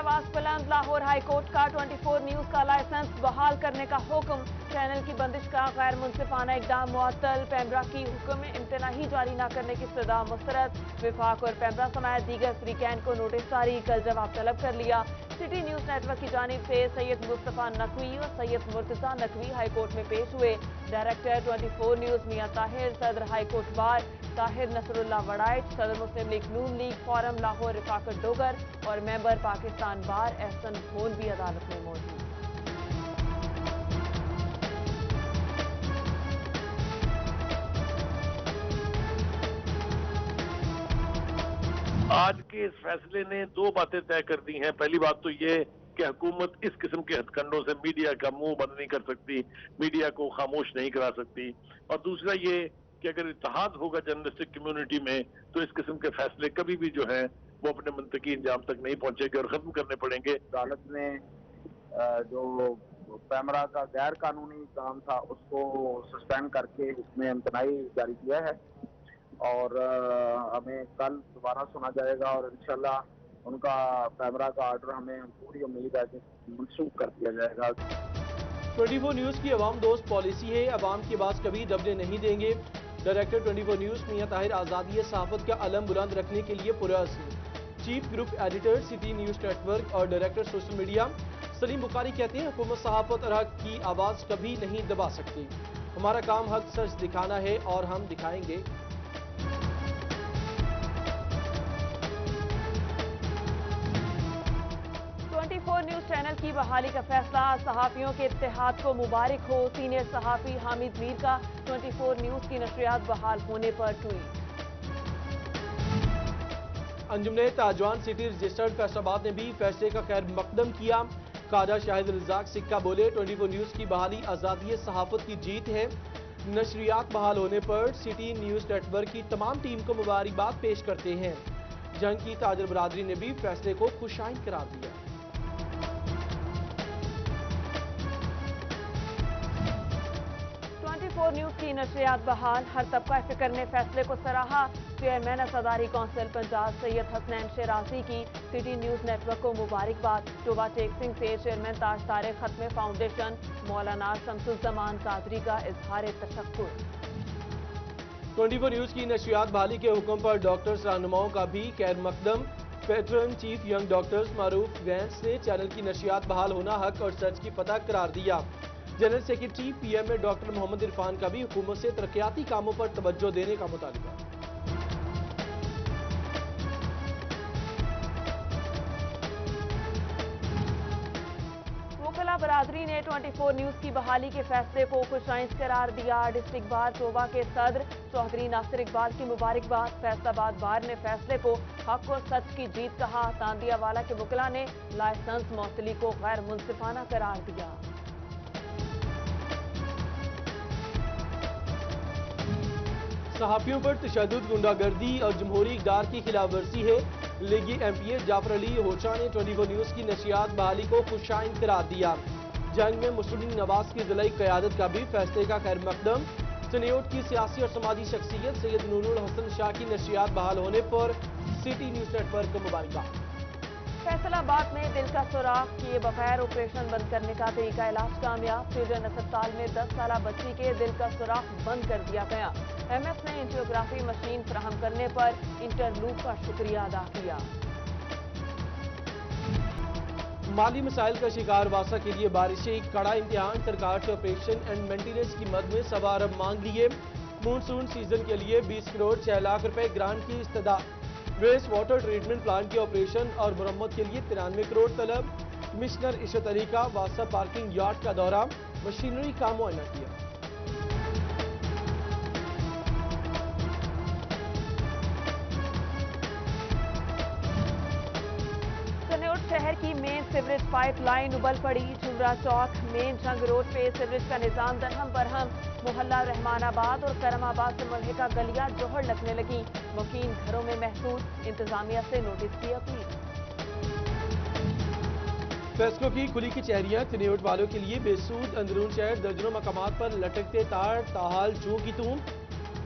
आवाज बुलंद। Lahore high court का 24 न्यूज का लाइसेंस बहाल करने का हुक्म। चैनल की बंदिश का गैर मुनसिफाना इकदाम मुअत्तल। पैमरा की हुक्म इम्तनाही जारी न करने की सदा मुस्तरद। विफाक और पैमरा समेत दीगर फ्रीकैन को नोटिस जारी, कल जवाब तलब कर लिया। सिटी न्यूज नेटवर्क की जानिब से सैयद मुस्तफा नकवी और सैयद मुर्तजा नकवी हाई कोर्ट में पेश हुए। डायरेक्टर 24 न्यूज मियां ताहिर, सदर high court bar Tahir Nasrallah Waraich, सदर मुस्लिम लीग नून लीग फोरम लाहौर रिफाकत डोगर और मेंबर पाकिस्तान बार एहसन भोन भी अदालत में मौजूद। आज के इस फैसले ने दो बातें तय कर दी हैं। पहली बात तो ये कि हुकूमत इस किस्म के हथकंडों से मीडिया का मुंह बंद नहीं कर सकती, मीडिया को खामोश नहीं करा सकती। और दूसरा ये कि अगर इत्तेहाद होगा जर्नलिस्टिक कम्युनिटी में तो इस किस्म के फैसले कभी भी जो है वो अपने मंतकी इंजाम तक नहीं पहुंचेंगे और खत्म करने पड़ेंगे। अदालत ने जो पैमरा का गैर कानूनी काम था उसको सस्पेंड करके उसमें इम्तनाई जारी किया है और हमें कल दोबारा सुना जाएगा और इंशाल्लाह उनका पैमरा का ऑर्डर हमें पूरी उम्मीद है कि मनसूख कर दिया जाएगा। 24 न्यूज की अवाम दोस्त पॉलिसी है, अवाम की आवाज कभी दबने नहीं देंगे। डायरेक्टर 24 न्यूज मियां ताहिर आजादी सहाफत का अलम बुलंद रखने के लिए पुरअज़्म। Chief group editor city news network और director social media Saleem Bukhari कहते हैं हुकूमत सहाफत और हक की आवाज कभी नहीं दबा सकती। हमारा काम हक सच दिखाना है और हम दिखाएंगे। न्यूज चैनल की बहाली का फैसला, सहाफियों के इत्तेहाद को मुबारक हो। सीनियर सहाफी हामिद मीर का 24 न्यूज की नशरियात बहाल होने पर ट्वीट। अंजुमन ताजवान सिटी रजिस्टर्ड फैसलाबाद ने भी फैसले का खैर मकदम किया। कादा शाहिद रजाक सिक्का बोले 24 न्यूज की बहाली आजादी सहाफत की जीत है। नशरियात बहाल होने पर सिटी न्यूज नेटवर्क की तमाम टीम को मुबारकबाद पेश करते हैं। जंग की ताजर बरादरी ने भी फैसले को खुशाइन करार दिया। 24 न्यूज की नशरियात बहाल, हर तबका फिक्र ने फैसले को सराहा। चेयरमैन असादारी कौंसिल पंजाब सैयद हसनैन शराजी की सिटी न्यूज नेटवर्क को मुबारकबाद। टोबा टेक सिंह से चेयरमैन ताज तारिक खत्म फाउंडेशन मौलाना शमसुज़्ज़मान कादरी का इजहार तशक्कुर। 24 न्यूज की नशरियात बहाली के हुक्म पर डॉक्टर्स रहनुमाओं का भी खैर मकदम। पेट्रन चीफ यंग डॉक्टर्स मारूफ वैंस ने चैनल की नशरियात बहाल होना हक और सच की फतह करार दिया। जनरल सेक्रेटरी पीएम में डॉक्टर मोहम्मद इरफान का भी हुकूमत से तरक्याती कामों पर तवज्जो देने का मुतालिबा। वकला बरादरी ने 24 न्यूज की बहाली के फैसले को खुशाइंस करार दिया। डिस्ट्रिक्ट बार टोबा के सदर चौधरी नासिर इकबाल की मुबारकबाद। फैसलाबाद बार ने फैसले को हक और सच की जीत कहा। तांदियावाला के वकला ने लाइसेंस मौतली को गैर मुनसिफाना करार दिया। सहाफियों पर तशद्दुद, गुंडागर्दी और जमहूरी इक़दार की खिलाफ वर्जी है। लीगी एमपीए जाफर अली होचा ने 24 न्यूज की नशरियात बहाली को खुशाइन करार दिया। जंग में मुस्लिम नवाज की ज़िलाई क़यादत का भी फैसले का खैर मकदम। चनेयोट की सियासी और समाजी शख्सियत सैयद नूरुल हसन शाह की नशरियात बहाल होने पर सिटी न्यूज नेटवर्क को मुबारकबाद। फैसलाबाद में दिल का सुराख किए बगैर ऑपरेशन बंद करने का तरीका इलाज कामयाब। चिल्ड्रन अस्पताल में 10 साल बच्ची के दिल का सुराख बंद कर दिया गया। एमएस ने एंजियोग्राफी मशीन फराहम करने पर इंटरलूप का शुक्रिया अदा किया। माली मसाइल का शिकार वासा के लिए बारिशें कड़ा इम्तिहान। सरकार से ऑपरेशन एंड मेंटेनेंस की मद में 1.25 अरब मांग लिए। मानसून सीजन के लिए 20 करोड़ 6 लाख रुपए ग्रांट की इस्तदा। वेस्ट वाटर ट्रीटमेंट प्लांट के ऑपरेशन और मरम्मत के लिए 93 करोड़ तलब। कमिश्नर इशरत अली का वासा पार्किंग यार्ड का दौरा, मशीनरी का मुआयना किया। शहर की मेन सीवरेज पाइप लाइन उबल पड़ी। झुमरा चौक मेन जंग रोड पे सीवरेज का निजाम दरहम बरहम। मोहल्ला रहमानाबाद और करमाबाद से मुल्हिका गलियां जोहर लगने लगी। मकीन घरों में महसूस, इंतजामिया से नोटिस की अपील। फैसलों की खुली कचहरियां चनेयोट वालों के लिए बेसूद। अंदरून शहर दर्जनों मकामात पर लटकते तार, ताहाल जू की तूम।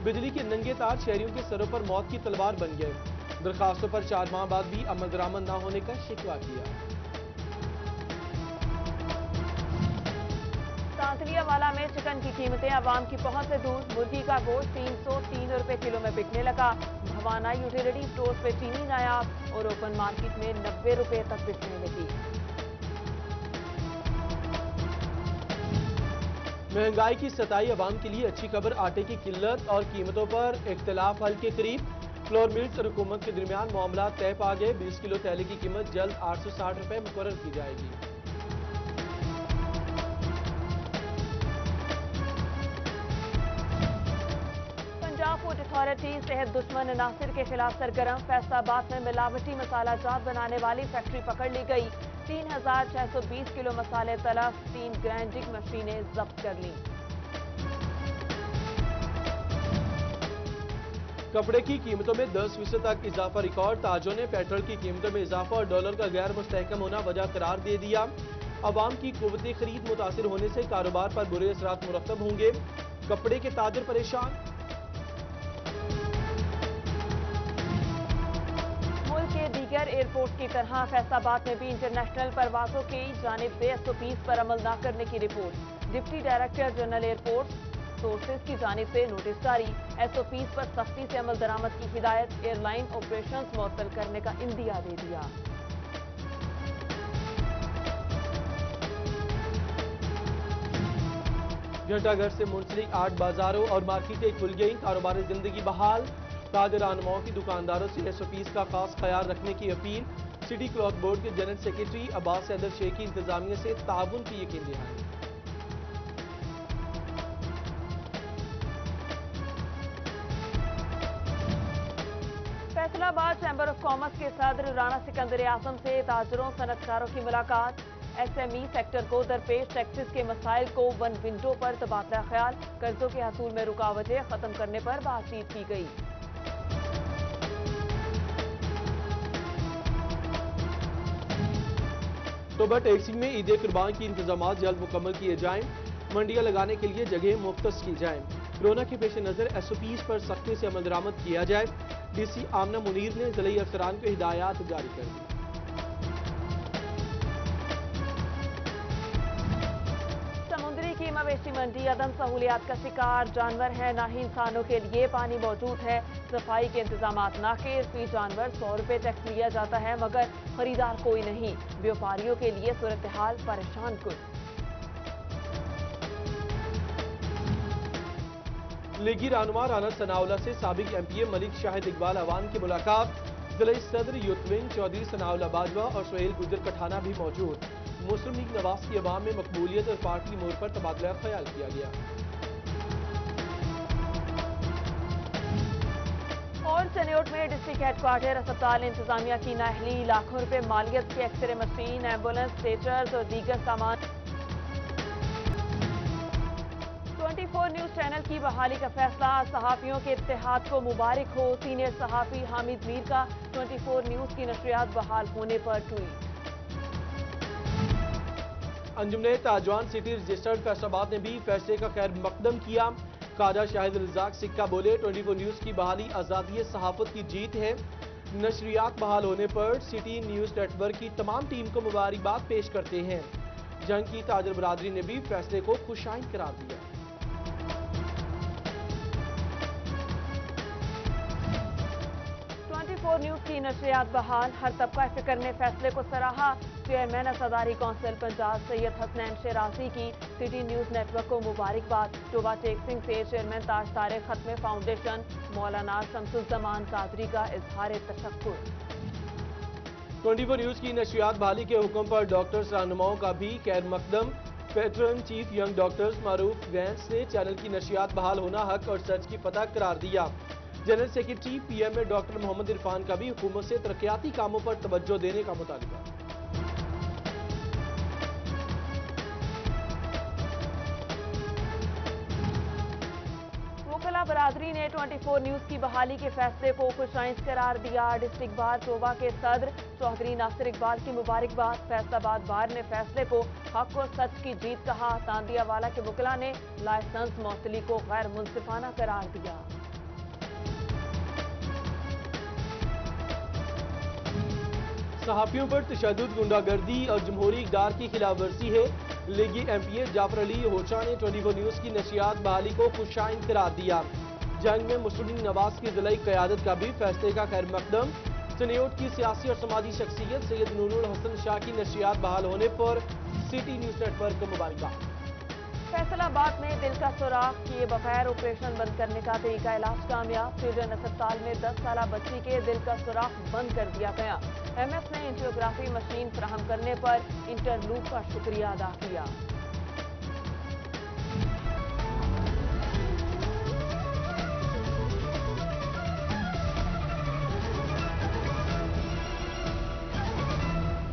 बिजली के नंगे तार शहरियों के सरों पर मौत की तलवार बन गए। दरखास्तों पर 4 माह बाद भी अमल दरामद न होने का शिकवा किया। तांतलियावाला में चिकन की कीमतें आवाम की पहुंच से दूर। मुर्गी का गोश्त 303 रुपए किलो में बिकने लगा। भवाना यूटिलिटी स्टोर पे चीनी नायाब और ओपन मार्केट में 90 रुपए तक बिकने लगी। महंगाई की सताई आवाम के लिए अच्छी खबर। आटे की किल्लत और कीमतों पर इख्तिलाफ हल के करीब। फ्लोर मिल्स और हुकूमत के दरमियान मामला तय पा गए। 20 किलो तेल की कीमत जल्द 860 रुपए मुकर्रर की जाएगी। पंजाब फूड अथॉरिटी सेहत दुश्मन अनासिर के खिलाफ सरगर्म। फैसलाबाद में मिलावटी मसाला जात बनाने वाली फैक्ट्री पकड़ ली गई। 3620 किलो मसाले तलब। 3 ग्राइंडिंग मशीनें जब्त कर ली। कपड़े की कीमतों में 10% तक इजाफा रिकॉर्ड। ताजों ने पेट्रोल की कीमतों में इजाफा और डॉलर का गैर मुस्तहकम होना वजह करार दे दिया। अवाम की कुव्वत खरीद मुतासिर होने से कारोबार पर बुरे असरात मुरतब होंगे। कपड़े के ताजर परेशान। मुल्क के दीगर एयरपोर्ट की तरह फैसलाबाद में भी इंटरनेशनल परवाजों की जानिब से SOPs पर अमल न करने की report. Deputy director general airport sources की जानिब से नोटिस जारी। SOPs पर सख्ती से अमल दरामद की हिदायत। एयरलाइन ऑपरेशंस मुअत्तल करने का इंदिया दे दिया। घंटाघर से मुंसलिक 8 बाजारों और मार्केटें खुल गई। कारोबारी जिंदगी बहाल। ताजर रहनुमाओं की दुकानदारों से SOPs का खास ख्याल रखने की अपील। सिटी क्लॉथ बोर्ड के जनरल सेक्रेटरी अब्बास हैदर शेख की इंतजामिया से ताउन की यकीन दहानी। फैसलाबाद चैम्बर ऑफ कॉमर्स के सदर राना सिकंदर आजम से ताजरों सनतकारों की मुलाकात। SME सेक्टर को दरपेश टैक्सेस के मसाइल को वन विंडो पर तबादला ख्याल। कर्जों के हसूल में रुकावटें खत्म करने पर बातचीत की गई। तोबा टैक्सी में ईद कुर्बान की इंतजामात जल्द मुकम्मल किए जाएं। मंडियां लगाने के लिए जगह मुख्तस की जाएं। कोरोना के पेश नजर SOPs पर सख्ती से अमल दरामद किया जाए। DC आमना मुनीर ने जिला अफसरान को हिदायत जारी कर दी। समुद्री की मवेशी मंडी अदम सहूलियात का शिकार। जानवर है ना ही इंसानों के लिए पानी मौजूद है। सफाई के इंतजाम नाकिस। फी जानवर 100 रुपए टैक्स लिया जाता है मगर खरीदार कोई नहीं। व्यापारियों के लिए सूरत हाल परेशान कुन। लीगी रहनुमा राना सनाउल्लाह से साबिक MPA मलिक शाहिद इकबाल अवान की मुलाकात। जिला सदर यूथ विंग चौधरी सनाउल्लाह बाजवा और सुहेल गुजर कठाना भी मौजूद। मुस्लिम लीग नवाज की अवाम में मकबूलियत और पार्टी मोड़ पर तबादला ख्याल किया गया। और चनियोट में डिस्ट्रिक्ट हेडक्वार्टर अस्पताल इंतजामिया की नाअहली। लाखों रुपए मालियत की एक्सरे मशीन, एम्बुलेंस, स्ट्रेचर्स और दीगर सामान। 24 न्यूज चैनल की बहाली का फैसला। सहाफियों के इत्तेहाद को मुबारक हो। सीनियर सहाफी हामिद मीर का 24 न्यूज की नशरियात बहाल होने पर ट्वीट। अंजुमन ताजवान सिटी रजिस्टर्ड फैसलाबाद ने भी फैसले का खैर मकदम किया। ख्वाजा शाहिद रज़ाक सिक्का बोले 24 न्यूज की बहाली आज़ादी सहाफत की जीत है। नशरियात बहाल होने पर सिटी न्यूज नेटवर्क की तमाम टीम को मुबारकबाद पेश करते हैं। जंग की ताजर बरादरी ने भी फैसले को खुशाइन करार दिया। 24 न्यूज की नशरियात बहाल। हर तबका फिक्र ने फैसले को सराहा। चेयरमैन असादारी कौंसिल पंजाब सैयद हसनैन शराजी की सिटी न्यूज नेटवर्क को मुबारकबाद। टोबा टेक सिंह से चेयरमैन ताज तारिक खत्म फाउंडेशन मौलाना शमसुज़्ज़मान कादरी का इजहार तशक्कुर। 24 न्यूज की नशरियात बहाली के हुक्म पर डॉक्टर्स रहनुमाओं का भी खैर मकदम। पेट्रन चीफ यंग डॉक्टर्स मारूफ गैंस ने चैनल की नशरियात बहाल होना हक और सच की फतह करार दिया। जनरल सेक्रेटरी PM में डॉक्टर मोहम्मद इरफान का भी हुकूमत से तरक्याती कामों पर तवज्जो देने का मुतालिबा। वकला बरादरी ने 24 न्यूज की बहाली के फैसले को खुशाइंस करार दिया। डिस्ट्रिक्ट बार टोबा के सदर चौधरी नासिर इकबाल की मुबारकबाद। फैसलाबाद बार ने फैसले को हक और सच की जीत कहा। तांदियावाला के वकला ने लाइसेंस मौसली को गैर मुंसिफाना करार दिया। सहाफियों पर तशद्दुद, गुंडागर्दी और जमहूरी इक़दार की खिलाफ वर्जी है। لیگی ایم پی اے جعفر علی ہوچا نے 24 نیوز کی نشریات بحالی کو خوشائند قرار دیا۔ جنگ میں مسٹر نواز کی ضلعی قیادت کا بھی فیصلے کا خیر مقدم۔ سنیوٹ کی سیاسی اور سماجی شخصیت سید نور الحسن شاہ کی نشریات بحال ہونے پر سٹی نیوز نیٹ ورک کو مبارکباد۔ فیصل آباد میں دل کا سوراخ کیے بغیر آپریشن بند کرنے کا طریقہ علاج کامیاب۔ چلڈرن اسپتال میں 10 سالہ بچی کے دل کا سوراخ بند کر دیا گیا۔ ایم ایس نے اینجیوگرافی مشین فراہم کرنے پر انٹرلوپ کا شکریہ ادا کیا۔